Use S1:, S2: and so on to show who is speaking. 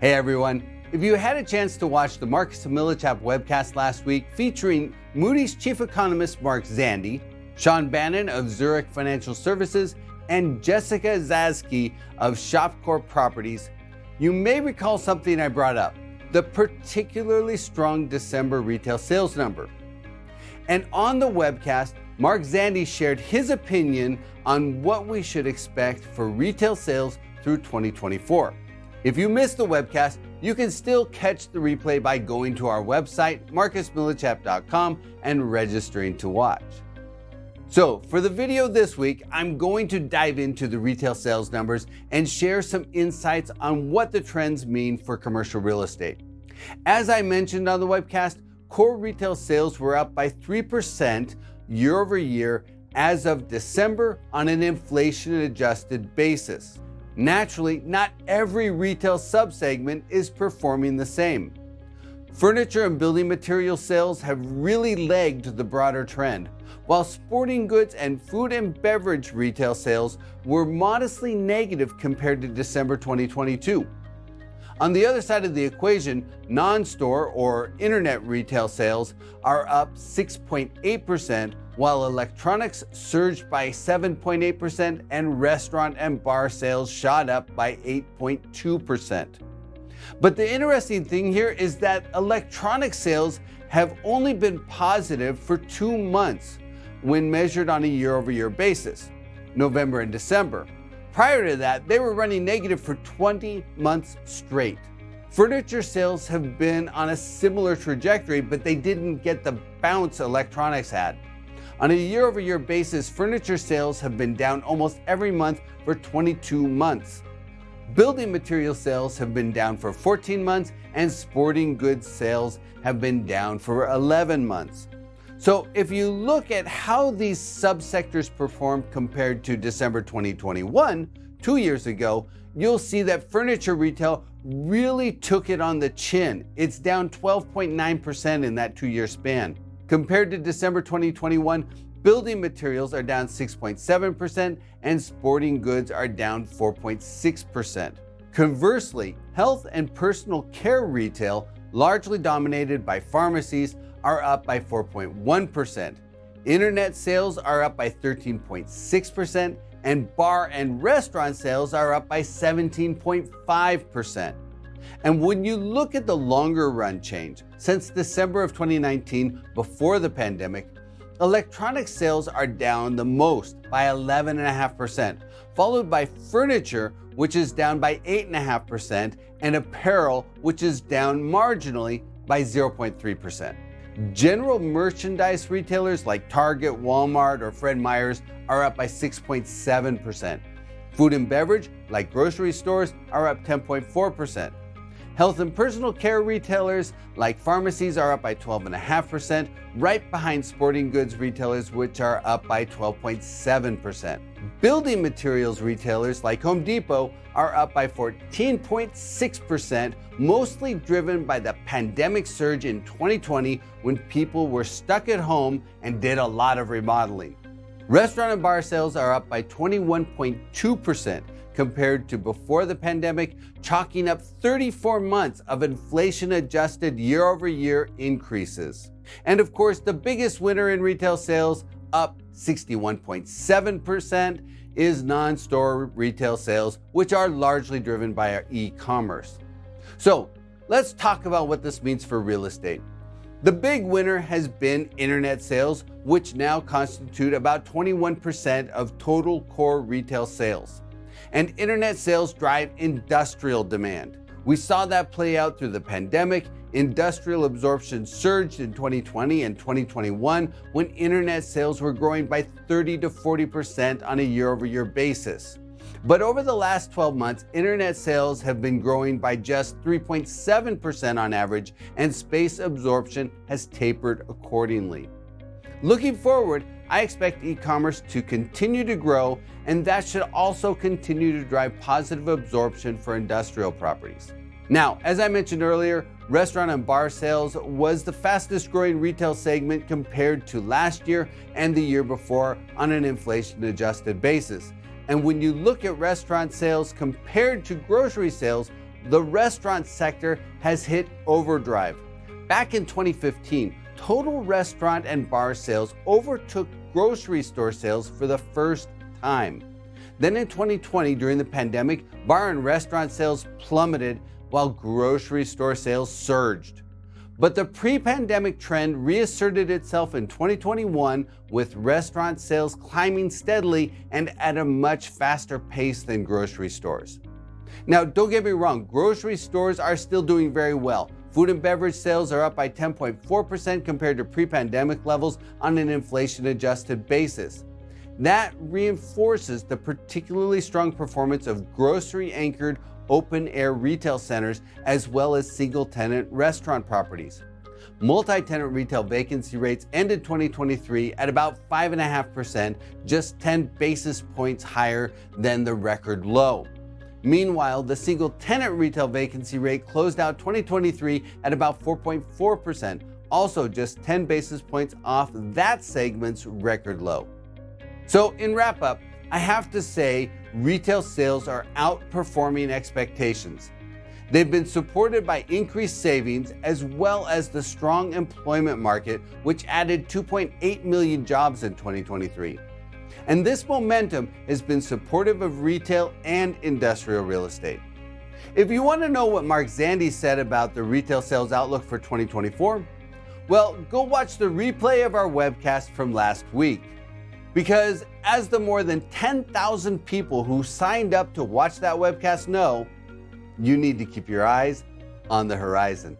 S1: Hey everyone, if you had a chance to watch the Marcus & Millichap webcast last week featuring Moody's chief economist Mark Zandi, Sean Bannon of Zurich Financial Services, and Jessica Zaski of Shopcorp Properties, you may recall something I brought up, the particularly strong December retail sales number. And on the webcast, Mark Zandi shared his opinion on what we should expect for retail sales through 2024. If you missed the webcast, you can still catch the replay by going to our website, marcusmillichap.com, and registering to watch. So for the video this week, I'm going to dive into the retail sales numbers and share some insights on what the trends mean for commercial real estate. As I mentioned on the webcast, core retail sales were up by 3% year over year as of December on an inflation-adjusted basis. Naturally, not every retail subsegment is performing the same. Furniture and building material sales have really lagged the broader trend, while sporting goods and food and beverage retail sales were modestly negative compared to December 2022. On the other side of the equation, non-store or internet retail sales are up 6.8%, while electronics surged by 7.8% and restaurant and bar sales shot up by 8.2%. But the interesting thing here is that electronic sales have only been positive for 2 months when measured on a year-over-year basis, November and December. Prior to that, they were running negative for 20 months straight. Furniture sales have been on a similar trajectory, but they didn't get the bounce electronics had. On a year-over-year basis, furniture sales have been down almost every month for 22 months. Building material sales have been down for 14 months, and sporting goods sales have been down for 11 months. So if you look at how these subsectors performed compared to December 2021, 2 years ago, you'll see that furniture retail really took it on the chin. It's down 12.9% in that 2-year span. Compared to December 2021, building materials are down 6.7% and sporting goods are down 4.6%. Conversely, health and personal care retail, largely dominated by pharmacies, are up by 4.1%. Internet sales are up by 13.6%, and bar and restaurant sales are up by 17.5%. And when you look at the longer run change, since December of 2019, before the pandemic, electronic sales are down the most by 11.5%, followed by furniture, which is down by 8.5%, and apparel, which is down marginally by 0.3%. General merchandise retailers like Target, Walmart, or Fred Meyer's are up by 6.7%. Food and beverage, like grocery stores, are up 10.4%. Health and personal care retailers like pharmacies are up by 12.5%, right behind sporting goods retailers, which are up by 12.7%. Building materials retailers like Home Depot are up by 14.6%, mostly driven by the pandemic surge in 2020 when people were stuck at home and did a lot of remodeling. Restaurant and bar sales are up by 21.2%. compared to before the pandemic, chalking up 34 months of inflation-adjusted year-over-year increases. And of course, the biggest winner in retail sales, up 61.7%, is non-store retail sales, which are largely driven by our e-commerce. So let's talk about what this means for real estate. The big winner has been internet sales, which now constitute about 21% of total core retail sales. And internet sales drive industrial demand. We saw that play out through the pandemic. Industrial absorption surged in 2020 and 2021 when internet sales were growing by 30 to 40% on a year-over-year basis. But over the last 12 months, internet sales have been growing by just 3.7% on average, and space absorption has tapered accordingly. Looking forward, I expect e-commerce to continue to grow, and that should also continue to drive positive absorption for industrial properties. Now, as I mentioned earlier, restaurant and bar sales was the fastest growing retail segment compared to last year and the year before on an inflation-adjusted basis. And when you look at restaurant sales compared to grocery sales, the restaurant sector has hit overdrive. Back in 2015, total restaurant and bar sales overtook grocery store sales for the first time. Then in 2020, during the pandemic, bar and restaurant sales plummeted while grocery store sales surged. But the pre-pandemic trend reasserted itself in 2021 with restaurant sales climbing steadily and at a much faster pace than grocery stores. Now, don't get me wrong, grocery stores are still doing very well. Food and beverage sales are up by 10.4% compared to pre-pandemic levels on an inflation-adjusted basis. That reinforces the particularly strong performance of grocery-anchored open-air retail centers as well as single-tenant restaurant properties. Multi-tenant retail vacancy rates ended 2023 at about 5.5%, just 10 basis points higher than the record low. Meanwhile, the single-tenant retail vacancy rate closed out 2023 at about 4.4%, also just 10 basis points off that segment's record low. So in wrap-up, I have to say retail sales are outperforming expectations. They've been supported by increased savings as well as the strong employment market, which added 2.8 million jobs in 2023. And this momentum has been supportive of retail and industrial real estate. If you want to know what Mark Zandi said about the retail sales outlook for 2024, well, go watch the replay of our webcast from last week. Because as the more than 10,000 people who signed up to watch that webcast know, you need to keep your eyes on the horizon.